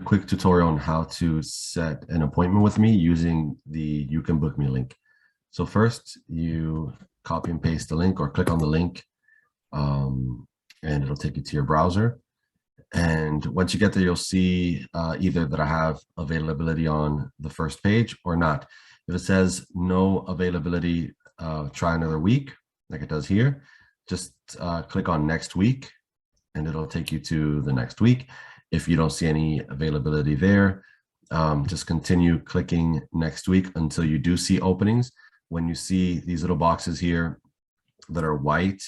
quick tutorial on how to set an appointment with me using the You Can Book Me link. So first, you copy and paste the link or click on the link, and it'll take you to your browser. And once you get there, you'll see either that I have availability on the first page or not. If it says no availability, try another week, like it does here. Just click on next week, and it'll take you to the next week. If you don't see any availability there, just continue clicking next week until you do see openings. When you see these little boxes here that are white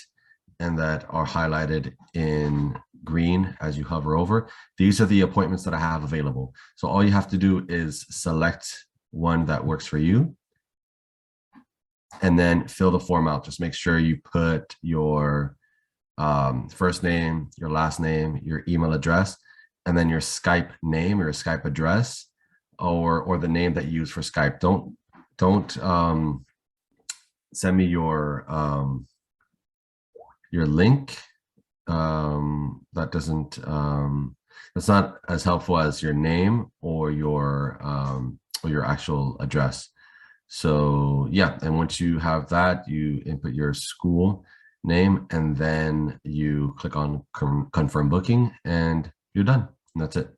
and that are highlighted in green as you hover over, these are the appointments that I have available. So all you have to do is select one that works for you and then fill the form out. Just make sure you put your first name, your last name, your email address, and then your Skype name or your Skype address, or the name that you use for Skype. Don't send me your link. That doesn't. That's not as helpful as your name or your actual address. So yeah, and once you have that, you input your school name and then you click on confirm booking and you're done. And that's it.